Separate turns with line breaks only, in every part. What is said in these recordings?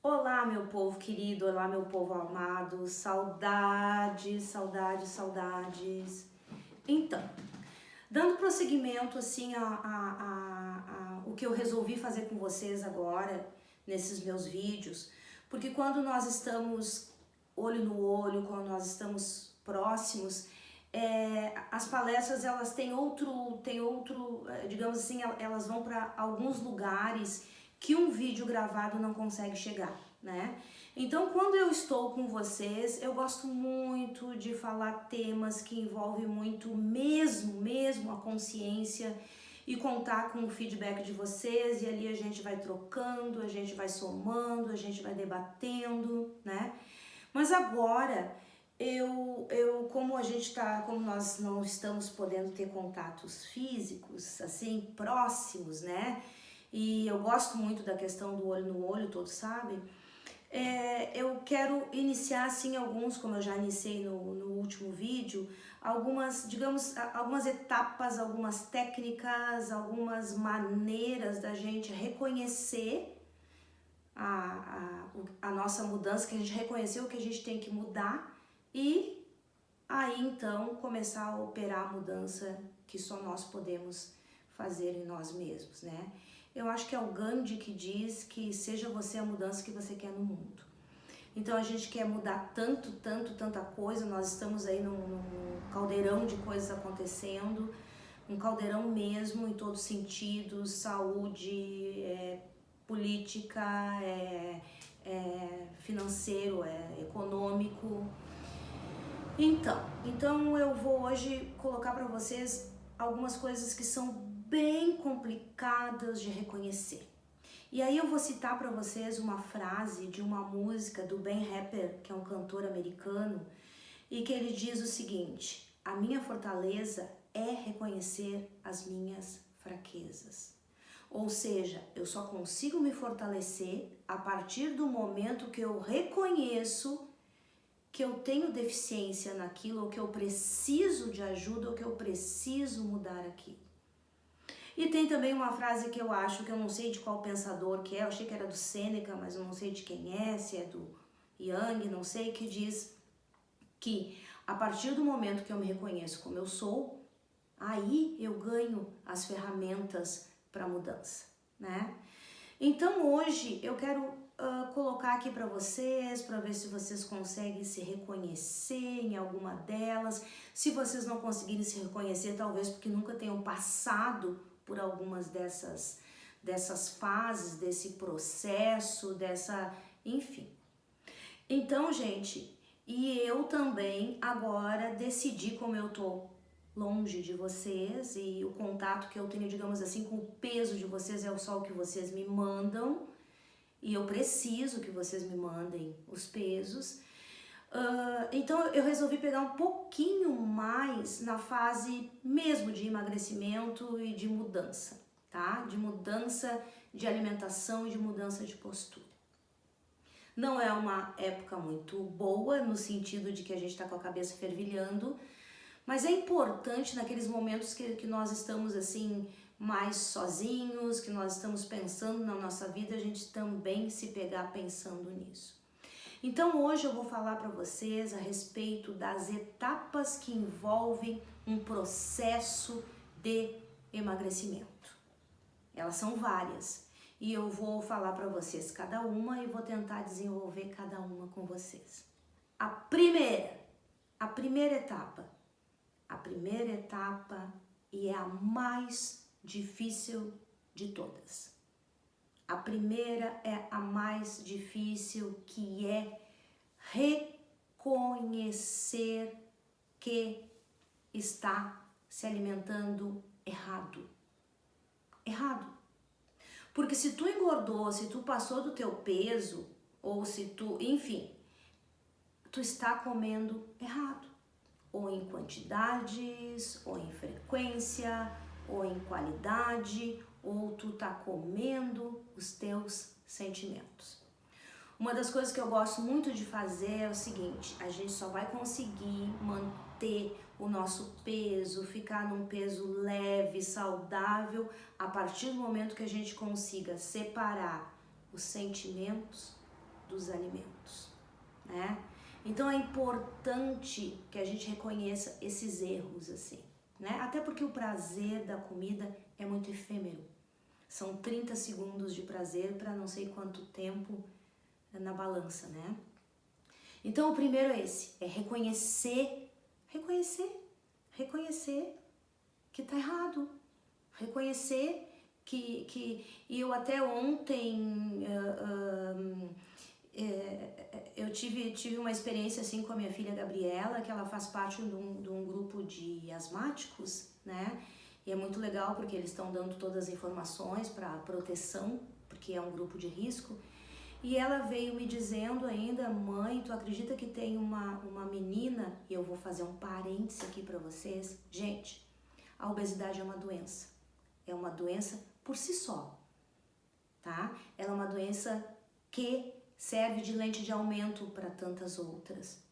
Olá, meu povo querido, olá, meu povo amado, saudades, saudades, saudades. Então, dando prosseguimento assim a o que eu resolvi fazer com vocês agora, nesses meus vídeos, porque quando nós estamos olho no olho, quando nós estamos próximos, as palestras elas têm outro, digamos assim, elas vão para alguns lugares que um vídeo gravado não consegue chegar, né? Então, quando eu estou com vocês, eu gosto muito de falar temas que envolvem muito mesmo a consciência e contar com o feedback de vocês, e ali a gente vai trocando, a gente vai somando, a gente vai debatendo, né? Mas agora como nós não estamos podendo ter contatos físicos, assim, próximos, né? E eu gosto muito da questão do olho no olho, todos sabem. Eu quero iniciar, assim, como eu já iniciei no último vídeo, algumas etapas, algumas técnicas, algumas maneiras da gente reconhecer a nossa mudança, que a gente reconheceu que a gente tem que mudar e aí então começar a operar a mudança que só nós podemos fazer em nós mesmos, né? Eu acho que é o Gandhi que diz que seja você a mudança que você quer no mundo. Então a gente quer mudar tanta coisa, nós estamos aí num caldeirão de coisas acontecendo, um caldeirão mesmo em todos os sentidos, saúde, política, financeiro, econômico. Então eu vou hoje colocar para vocês algumas coisas que são bem complicadas de reconhecer. E aí eu vou citar para vocês uma frase de uma música do Ben Harper, que é um cantor americano, e que ele diz o seguinte: a minha fortaleza é reconhecer as minhas fraquezas. Ou seja, eu só consigo me fortalecer a partir do momento que eu reconheço que eu tenho deficiência naquilo, ou que eu preciso de ajuda, ou que eu preciso mudar aquilo. E tem também uma frase que eu acho, que eu não sei de qual pensador que é, eu achei que era do Sêneca, mas eu não sei de quem é, se é do Yang, não sei, que diz que a partir do momento que eu me reconheço como eu sou, aí eu ganho as ferramentas para mudança, né? Então hoje eu quero colocar aqui para vocês, para ver se vocês conseguem se reconhecer em alguma delas. Se vocês não conseguirem se reconhecer, talvez porque nunca tenham passado por algumas dessas fases, desse processo, enfim. Então, gente, e eu também agora decidi, como eu tô longe de vocês e o contato que eu tenho, digamos assim, com o peso de vocês é só o que vocês me mandam, e eu preciso que vocês me mandem os pesos. Então eu resolvi pegar um pouquinho mais na fase mesmo de emagrecimento e de mudança, tá? De mudança de alimentação e de mudança de postura. Não é uma época muito boa, no sentido de que a gente está com a cabeça fervilhando, mas é importante naqueles momentos que nós estamos assim mais sozinhos, que nós estamos pensando na nossa vida, a gente também se pegar pensando nisso. Então hoje eu vou falar para vocês a respeito das etapas que envolvem um processo de emagrecimento. Elas são várias e eu vou falar para vocês cada uma e vou tentar desenvolver cada uma com vocês. A primeira etapa, e é a mais difícil de todas. A primeira é a mais difícil, que é reconhecer que está se alimentando errado. Errado. Porque se tu engordou, se tu passou do teu peso, ou se tu, enfim, tu está comendo errado. Ou em quantidades, ou em frequência, ou em qualidade, ou tu tá comendo os teus sentimentos. Uma das coisas que eu gosto muito de fazer é o seguinte: a gente só vai conseguir manter o nosso peso, ficar num peso leve, saudável, a partir do momento que a gente consiga separar os sentimentos dos alimentos, né? Então é importante que a gente reconheça esses erros, assim, né? Até porque o prazer da comida é muito efêmero. São 30 segundos de prazer para não sei quanto tempo na balança, né? Então o primeiro é esse, é reconhecer que tá errado, reconhecer que e eu até ontem eu tive uma experiência assim com a minha filha Gabriela, que ela faz parte de um grupo de asmáticos, né? E é muito legal porque eles estão dando todas as informações para proteção, porque é um grupo de risco. E ela veio me dizendo ainda, mãe, tu acredita que tem uma menina, e eu vou fazer um parêntese aqui para vocês. Gente, a obesidade é uma doença por si só, tá? Ela é uma doença que serve de lente de aumento para tantas outras.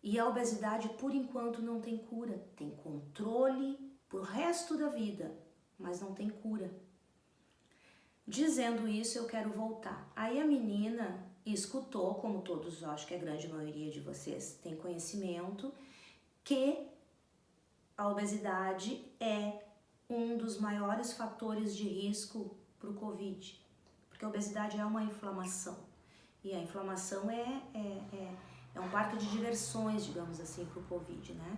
E a obesidade, por enquanto, não tem cura. Tem controle pro resto da vida, mas não tem cura. Dizendo isso, eu quero voltar. Aí a menina escutou, como todos, acho que a grande maioria de vocês tem conhecimento, que a obesidade é um dos maiores fatores de risco para o Covid. Porque a obesidade é uma inflamação. E a inflamação é um parque de diversões, digamos assim, para o Covid, né?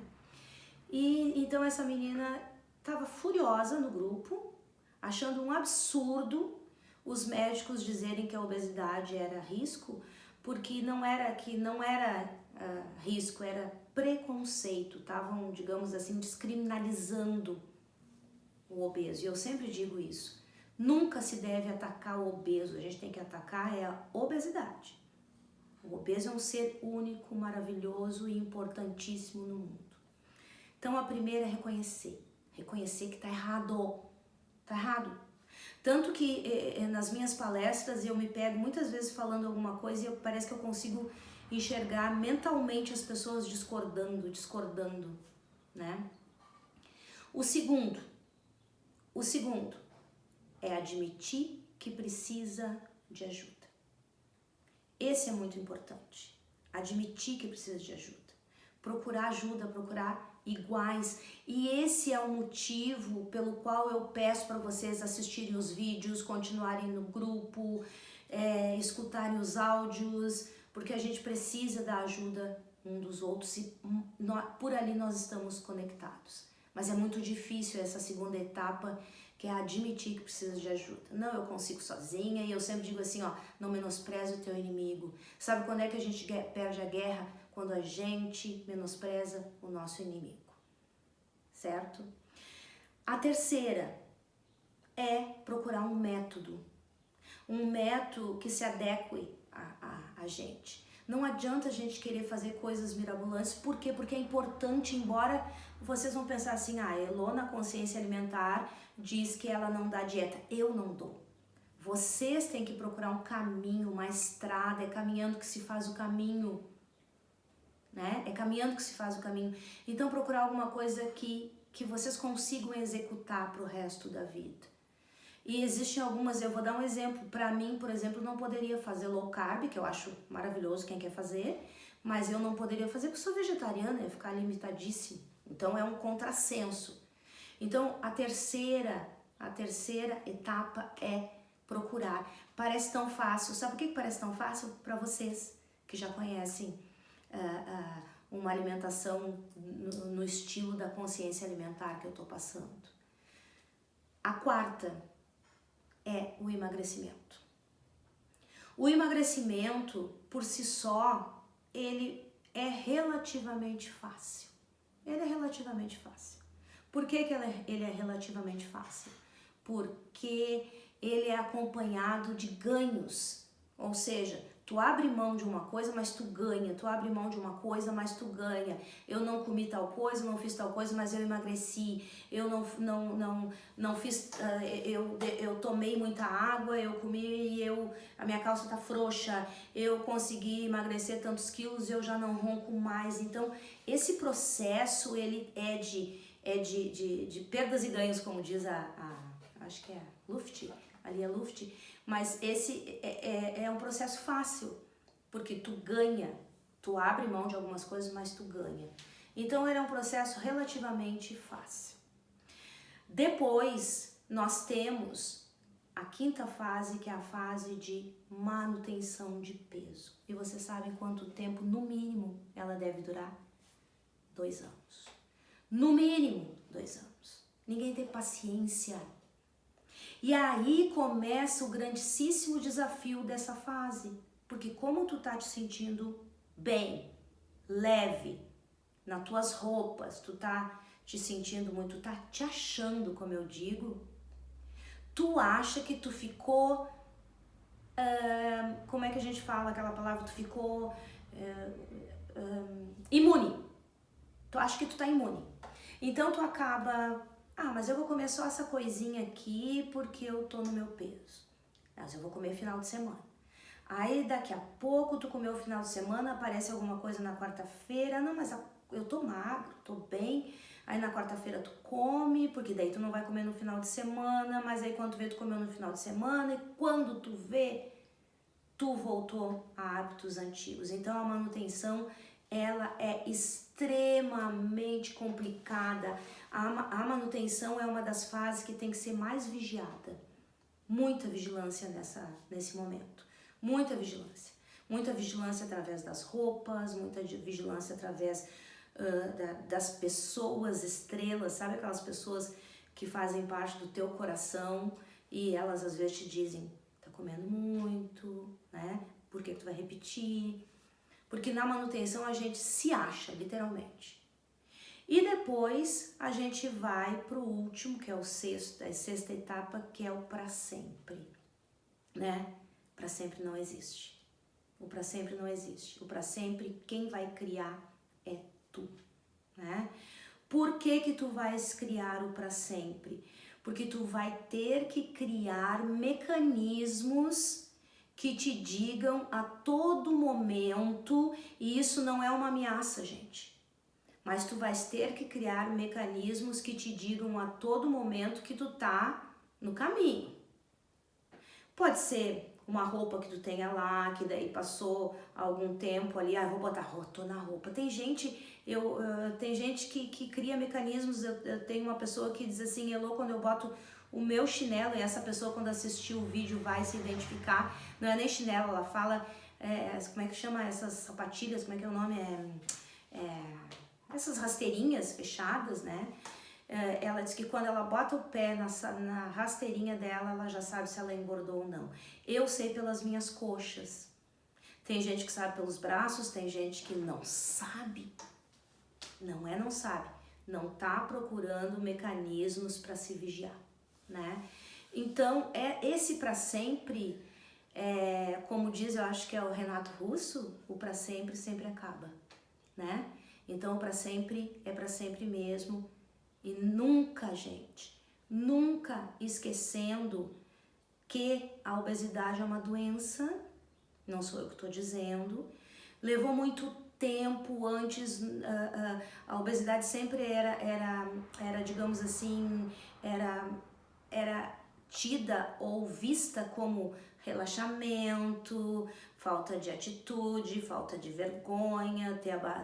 E então essa menina estava furiosa no grupo, achando um absurdo os médicos dizerem que a obesidade era risco, porque não era risco, era preconceito. Estavam, digamos assim, descriminalizando o obeso. E eu sempre digo isso. Nunca se deve atacar o obeso, a gente tem que atacar a obesidade. O obeso é um ser único, maravilhoso e importantíssimo no mundo. Então a primeira é reconhecer que tá errado. Tanto que nas minhas palestras eu me pego muitas vezes falando alguma coisa e parece que eu consigo enxergar mentalmente as pessoas discordando, né? O segundo é admitir que precisa de ajuda. Esse é muito importante. Admitir que precisa de ajuda. Procurar ajuda, procurar iguais. E esse é o motivo pelo qual eu peço para vocês assistirem os vídeos, continuarem no grupo, escutarem os áudios, porque a gente precisa da ajuda um dos outros e por ali nós estamos conectados. Mas é muito difícil essa segunda etapa, que é admitir que precisa de ajuda. Não, eu consigo sozinha, e eu sempre digo assim, ó, não menospreze o teu inimigo. Sabe quando é que a gente perde a guerra? Quando a gente menospreza o nosso inimigo, certo? A terceira é procurar um método que se adeque a gente. Não adianta a gente querer fazer coisas mirabolantes, por quê? Porque é importante, embora vocês vão pensar assim, a Elô na consciência alimentar diz que ela não dá dieta. Eu não dou. Vocês têm que procurar um caminho, uma estrada, é caminhando que se faz o caminho, né? É caminhando que se faz o caminho. Então procurar alguma coisa que vocês consigam executar para o resto da vida. E existem algumas, eu vou dar um exemplo. Para mim, por exemplo, não poderia fazer low carb, que eu acho maravilhoso quem quer fazer, mas eu não poderia fazer porque sou vegetariana, ia ficar limitadíssimo. Então é um contrassenso. Então a terceira etapa é procurar. Parece tão fácil. Sabe por que parece tão fácil? Para vocês que já conhecem uma alimentação no estilo da consciência alimentar que eu tô passando. A quarta é o emagrecimento. O emagrecimento, por si só, ele é relativamente fácil. Por que ele é relativamente fácil? Porque ele é acompanhado de ganhos. Ou seja, tu abre mão de uma coisa, mas tu ganha. Tu abre mão de uma coisa, mas tu ganha. Eu não comi tal coisa, não fiz tal coisa, mas eu emagreci. Eu não fiz, eu tomei muita água, eu comi e a minha calça tá frouxa. Eu consegui emagrecer tantos quilos, eu já não ronco mais. Então, esse processo, ele é de perdas e ganhos, como diz acho que é Luft, ali é Luft. Mas esse é um processo fácil. porque tu ganha, tu abre mão de algumas coisas, mas tu ganha. Então ele é um processo relativamente fácil. Depois nós temos a quinta fase, que é a fase de manutenção de peso. E você sabe quanto tempo, no mínimo, ela deve durar? 2 anos. No mínimo, 2 anos. Ninguém tem paciência. E aí começa o grandíssimo desafio dessa fase. Porque como tu tá te sentindo bem, leve, nas tuas roupas, tu tá te sentindo muito, tu tá te achando, como eu digo, tu acha que tu ficou, como é que a gente fala aquela palavra, tu ficou imune. Tu acha que tu tá imune. Então tu acaba, mas eu vou comer só essa coisinha aqui porque eu tô no meu peso. Mas eu vou comer final de semana. Aí daqui a pouco tu comeu o final de semana, aparece alguma coisa na quarta-feira, não, mas eu tô magro, tô bem. Aí na quarta-feira tu come, porque daí tu não vai comer no final de semana, mas aí quando tu vê tu comeu no final de semana e quando tu vê, tu voltou a hábitos antigos. Então a manutenção, ela é extremamente complicada. A manutenção é uma das fases que tem que ser mais vigiada. Muita vigilância nesse momento. Muita vigilância. Muita vigilância através das roupas, muita vigilância através das pessoas estrelas, sabe aquelas pessoas que fazem parte do teu coração e elas às vezes te dizem, tá comendo muito, né? Por que tu vai repetir? Porque na manutenção a gente se acha, literalmente. E depois a gente vai pro último, que é a sexta etapa, que é o pra sempre, né? Pra sempre não existe. O pra sempre não existe. O pra sempre, quem vai criar é tu, né? Por que tu vais criar o pra sempre? Porque tu vai ter que criar mecanismos que te digam a todo momento, e isso não é uma ameaça, gente, mas tu vais ter que criar mecanismos que te digam a todo momento que tu tá no caminho. Pode ser uma roupa que tu tenha lá, que daí passou algum tempo ali, a roupa tá, tô na roupa. Tem gente, tem gente que cria mecanismos, eu tenho uma pessoa que diz assim, Elô, quando eu boto o meu chinelo, e essa pessoa quando assistir o vídeo vai se identificar, não é nem chinelo, ela fala, como é que chama essas sapatilhas, como é que é o nome? Essas rasteirinhas fechadas, né? Ela diz que quando ela bota o pé na rasteirinha dela, ela já sabe se ela engordou ou não. Eu sei pelas minhas coxas. Tem gente que sabe pelos braços, tem gente que não sabe. Não sabe. Não tá procurando mecanismos para se vigiar, né? Então, esse para sempre, como diz, eu acho que é o Renato Russo, o para sempre sempre acaba, né? Então, o para sempre é para sempre mesmo. E nunca, gente, nunca esquecendo que a obesidade é uma doença, não sou eu que estou dizendo, levou muito tempo antes, a obesidade sempre era digamos assim, era tida ou vista como relaxamento, falta de atitude, falta de vergonha,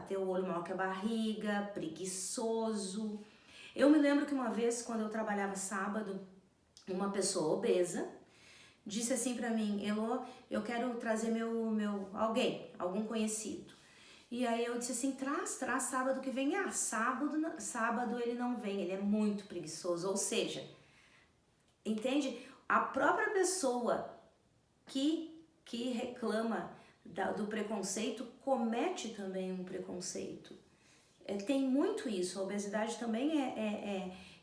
ter o olho maior que a barriga, preguiçoso. Eu me lembro que uma vez, quando eu trabalhava sábado, uma pessoa obesa disse assim pra mim, Elô, eu quero trazer algum conhecido. E aí eu disse assim, traz sábado que vem. Sábado ele não vem, ele é muito preguiçoso. Ou seja, entende? A própria pessoa que reclama do preconceito comete também um preconceito. Tem muito isso, a obesidade também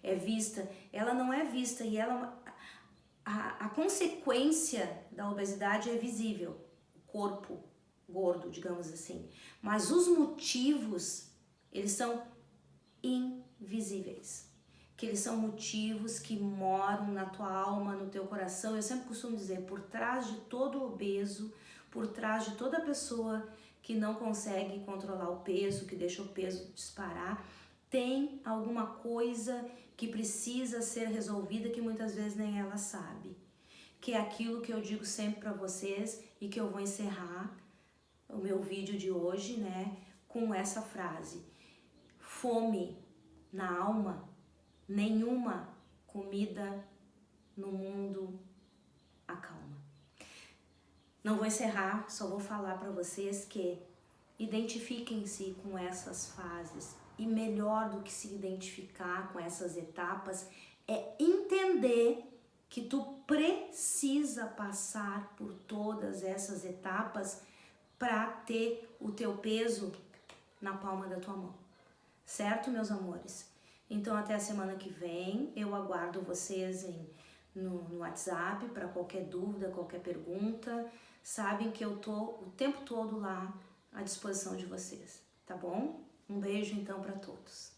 é vista, ela não é vista e a consequência da obesidade é visível, o corpo gordo, digamos assim, mas os motivos, eles são invisíveis, que eles são motivos que moram na tua alma, no teu coração. Eu sempre costumo dizer, por trás de todo obeso, por trás de toda pessoa que não consegue controlar o peso, que deixa o peso disparar, tem alguma coisa que precisa ser resolvida que muitas vezes nem ela sabe. Que é aquilo que eu digo sempre para vocês e que eu vou encerrar. o meu vídeo de hoje, né, com essa frase: fome na alma, nenhuma comida no mundo acalma. Não vou encerrar, só vou falar para vocês que identifiquem-se com essas fases, e melhor do que se identificar com essas etapas é entender que tu precisa passar por todas essas etapas para ter o teu peso na palma da tua mão. Certo, meus amores? Então até a semana que vem, eu aguardo vocês no WhatsApp para qualquer dúvida, qualquer pergunta. Sabem que eu tô o tempo todo lá à disposição de vocês, tá bom? Um beijo então para todos.